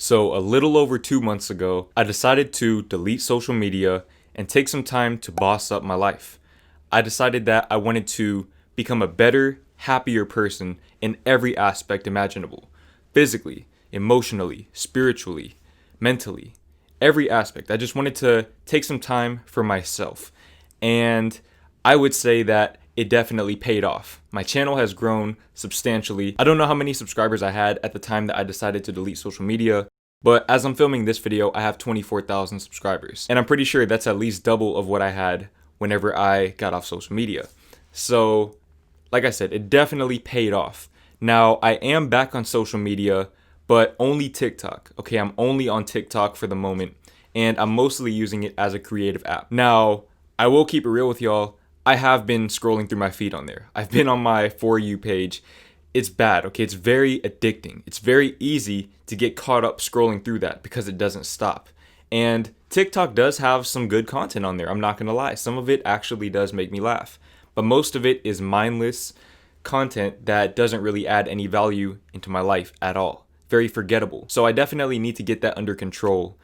So, a little over 2 months ago, I decided to delete social media and take some time to boss up my life. I decided that I wanted to become a better, happier person in every aspect imaginable: physically, emotionally, spiritually, mentally, every aspect. I just wanted to take some time for myself. And I would say that it definitely paid off. My channel has grown substantially. I don't know how many subscribers I had at the time that I decided to delete social media, but as I'm filming this video, I have 24,000 subscribers. And I'm pretty sure that's at least double of what I had whenever I got off social media. So, like I said, it definitely paid off. Now, I am back on social media, but only TikTok. Okay, I'm only on TikTok for the moment, and I'm mostly using it as a creative app. Now, I will keep it real with y'all. I have been scrolling through my feed on there. I've been on my For You page. It's bad, okay? It's very addicting. It's very easy to get caught up scrolling through that because it doesn't stop. And TikTok does have some good content on there, I'm not gonna lie. Some of it actually does make me laugh. But most of it is mindless content that doesn't really add any value into my life at all. Very forgettable. So I definitely need to get that under control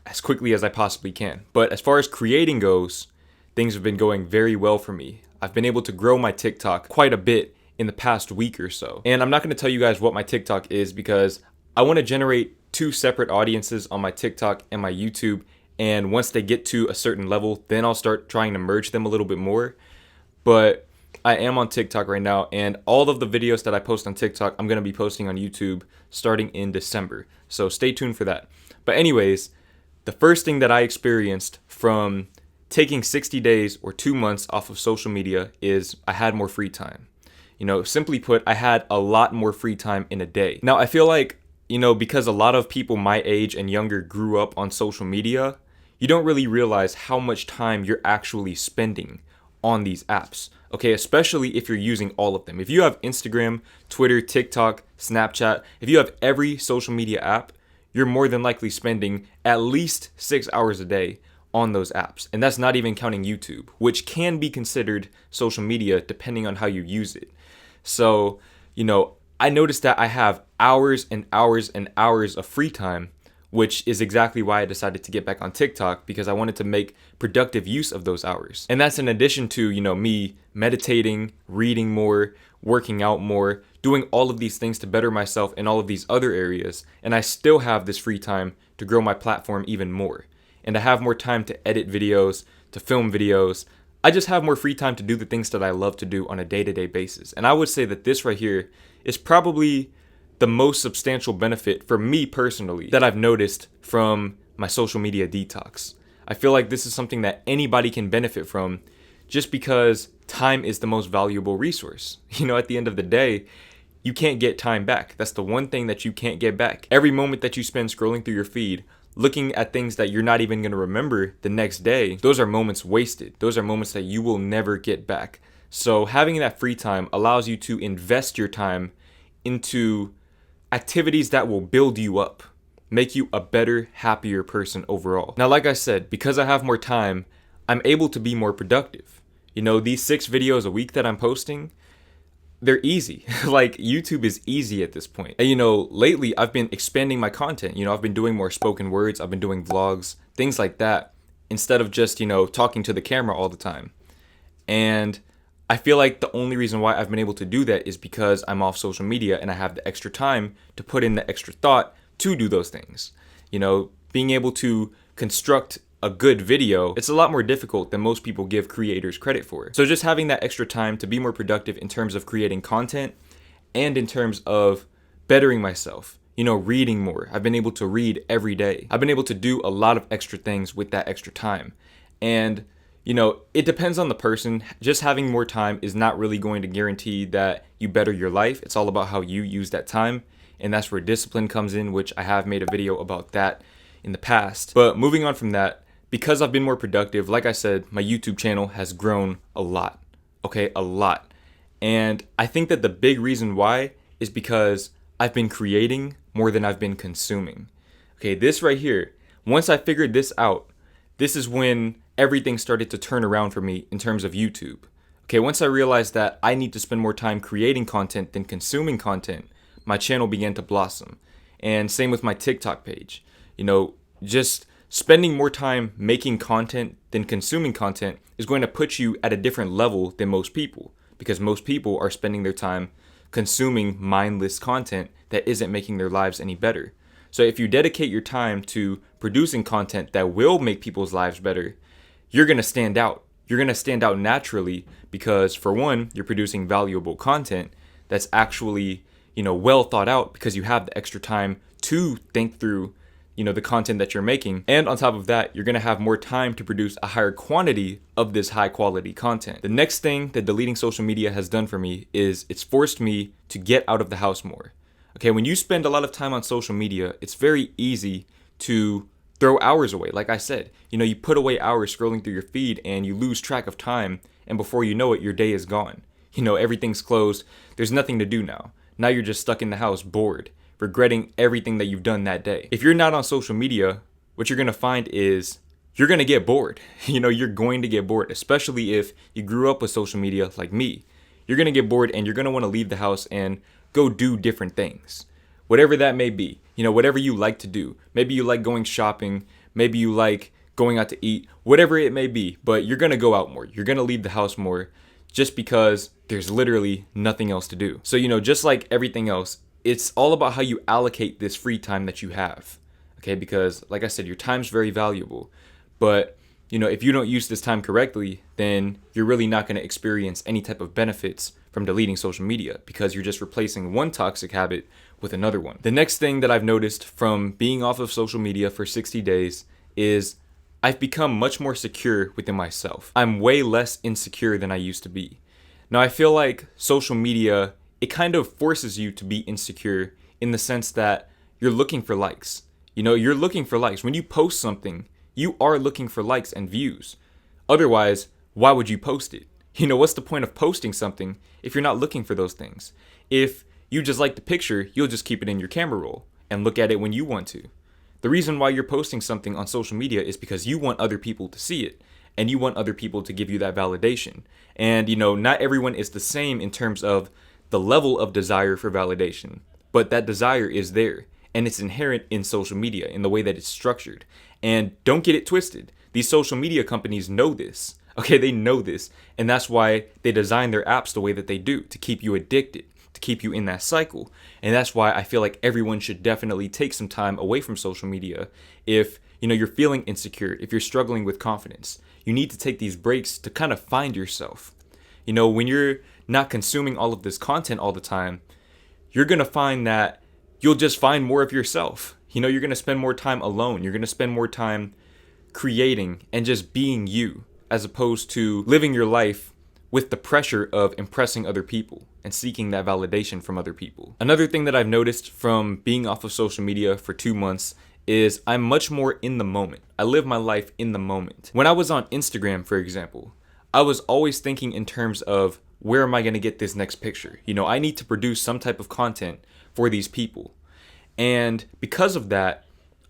as quickly as I possibly can. But as far as creating goes, things have been going very well for me. I've been able to grow my TikTok quite a bit in the past week or so. And I'm not going to tell you guys what my TikTok is because I want to generate two separate audiences on my TikTok and my YouTube. And once they get to a certain level, then I'll start trying to merge them a little bit more. But I am on TikTok right now, and all of the videos that I post on TikTok, I'm going to be posting on YouTube starting in December. So stay tuned for that. But anyways, the first thing that I experienced from taking 60 days or 2 months off of social media is I had more free time. Simply put, I had a lot more free time in a day. Now, I feel like, because a lot of people my age and younger grew up on social media, you don't really realize how much time you're actually spending on these apps. Okay, especially if you're using all of them. If you have Instagram, Twitter, TikTok, Snapchat, if you have every social media app, you're more than likely spending at least 6 hours a day on those apps. And that's not even counting YouTube, which can be considered social media depending on how you use it. So, I noticed that I have hours and hours and hours of free time, which is exactly why I decided to get back on TikTok, because I wanted to make productive use of those hours. And that's in addition to, me meditating, reading more, working out more, doing all of these things to better myself in all of these other areas. And I still have this free time to grow my platform even more. And I have more time to edit videos, to film videos. I just have more free time to do the things that I love to do on a day-to-day basis. And I would say that this right here is probably the most substantial benefit for me personally that I've noticed from my social media detox. I feel like this is something that anybody can benefit from just because time is the most valuable resource. At the end of the day, you can't get time back. That's the one thing that you can't get back. Every moment that you spend scrolling through your feed, looking at things that you're not even going to remember the next day, those are moments wasted. Those are moments that you will never get back. So having that free time allows you to invest your time into activities that will build you up, make you a better, happier person overall. Now, like I said, because I have more time, I'm able to be more productive. These 6 videos a week that I'm posting, they're easy. Like, YouTube is easy at this point. And, lately I've been expanding my content. I've been doing more spoken words, I've been doing vlogs, things like that, instead of just, talking to the camera all the time. And I feel like the only reason why I've been able to do that is because I'm off social media and I have the extra time to put in the extra thought to do those things. Being able to construct a good video, it's a lot more difficult than most people give creators credit for. So just having that extra time to be more productive in terms of creating content and in terms of bettering myself, reading more. I've been able to read every day. I've been able to do a lot of extra things with that extra time. And it depends on the person. Just having more time is not really going to guarantee that you better your life. It's all about how you use that time. And that's where discipline comes in, which I have made a video about that in the past. But moving on from that, because I've been more productive, like I said, my YouTube channel has grown a lot. Okay, a lot. And I think that the big reason why is because I've been creating more than I've been consuming. Okay, this right here, once I figured this out, this is when everything started to turn around for me in terms of YouTube. Okay, once I realized that I need to spend more time creating content than consuming content, my channel began to blossom. And same with my TikTok page. Just spending more time making content than consuming content is going to put you at a different level than most people, because most people are spending their time consuming mindless content that isn't making their lives any better. So if you dedicate your time to producing content that will make people's lives better, you're going to stand out. You're going to stand out naturally because, for one, you're producing valuable content that's actually, well thought out, because you have the extra time to think through, the content that you're making. And on top of that, you're going to have more time to produce a higher quantity of this high quality content. The next thing that deleting social media has done for me is it's forced me to get out of the house more. Okay, when you spend a lot of time on social media, it's very easy to throw hours away. Like I said, you put away hours scrolling through your feed and you lose track of time. And before you know it, your day is gone. Everything's closed. There's nothing to do now. Now you're just stuck in the house, bored, regretting everything that you've done that day. If you're not on social media, what you're going to find is you're going to get bored. You're going to get bored, especially if you grew up with social media like me. You're going to get bored and you're going to want to leave the house and go do different things. Whatever that may be, whatever you like to do. Maybe you like going shopping. Maybe you like going out to eat, whatever it may be, but you're going to go out more. You're going to leave the house more just because there's literally nothing else to do. So, just like everything else, it's all about how you allocate this free time that you have. Okay, because like I said, your time's very valuable. But, if you don't use this time correctly, then you're really not going to experience any type of benefits from deleting social media, because you're just replacing one toxic habit with another one. The next thing that I've noticed from being off of social media for 60 days is I've become much more secure within myself. I'm way less insecure than I used to be. Now, I feel like social media, it kind of forces you to be insecure in the sense that you're looking for likes. You're looking for likes. When you post something, you are looking for likes and views. Otherwise, why would you post it? What's the point of posting something if you're not looking for those things? If you just like the picture, you'll just keep it in your camera roll and look at it when you want to. The reason why you're posting something on social media is because you want other people to see it, and you want other people to give you that validation. And, not everyone is the same in terms of the level of desire for validation, but that desire is there, and it's inherent in social media in the way that it's structured. And don't get it twisted. These social media companies know this. Okay, they know this, and that's why they design their apps the way that they do, to keep you addicted, to keep you in that cycle. And that's why I feel like everyone should definitely take some time away from social media. If you're feeling insecure, if you're struggling with confidence, you need to take these breaks to kind of find yourself. When you're not consuming all of this content all the time, you're going to find that you'll just find more of yourself. You're going to spend more time alone. You're going to spend more time creating and just being you, as opposed to living your life with the pressure of impressing other people and seeking that validation from other people. Another thing that I've noticed from being off of social media for 2 months is I'm much more in the moment. I live my life in the moment. When I was on Instagram, for example, I was always thinking in terms of, where am I going to get this next picture? I need to produce some type of content for these people. And because of that,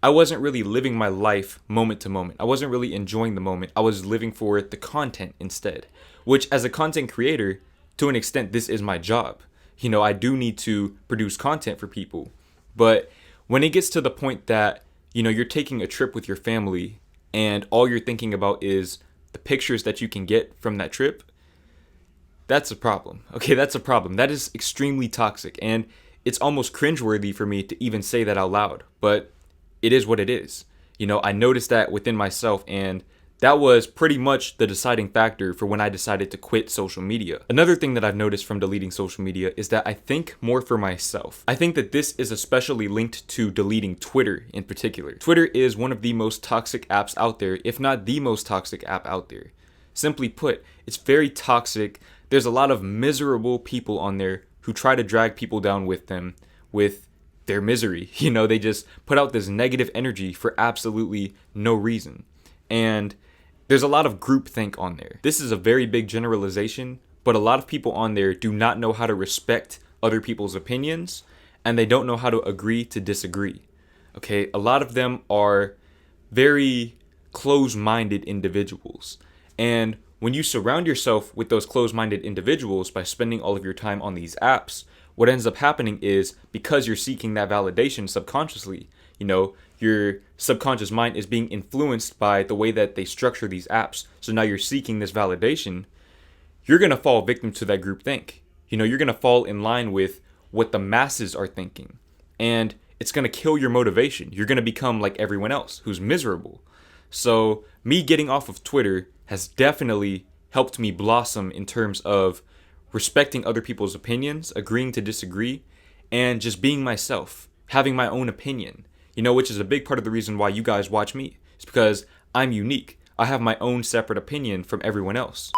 I wasn't really living my life moment to moment. I wasn't really enjoying the moment. I was living for the content instead, which, as a content creator, to an extent, this is my job. I do need to produce content for people. But when it gets to the point that, you're taking a trip with your family and all you're thinking about is the pictures that you can get from that trip, that's a problem. Okay, that's a problem. That is extremely toxic. And it's almost cringeworthy for me to even say that out loud. But it is what it is. I noticed that within myself, and that was pretty much the deciding factor for when I decided to quit social media. Another thing that I've noticed from deleting social media is that I think more for myself. I think that this is especially linked to deleting Twitter in particular. Twitter is one of the most toxic apps out there, if not the most toxic app out there. Simply put, it's very toxic. There's a lot of miserable people on there who try to drag people down with them, with their misery. They just put out this negative energy for absolutely no reason. And there's a lot of groupthink on there. This is a very big generalization, but a lot of people on there do not know how to respect other people's opinions, and they don't know how to agree to disagree. Okay, a lot of them are very close-minded individuals. And when you surround yourself with those close-minded individuals by spending all of your time on these apps, what ends up happening is, because you're seeking that validation subconsciously, your subconscious mind is being influenced by the way that they structure these apps. So now you're seeking this validation. You're going to fall victim to that group think. You're going to fall in line with what the masses are thinking. And it's going to kill your motivation. You're going to become like everyone else who's miserable. So me getting off of Twitter has definitely helped me blossom in terms of respecting other people's opinions, agreeing to disagree, and just being myself, having my own opinion, which is a big part of the reason why you guys watch me. It's because I'm unique. I have my own separate opinion from everyone else.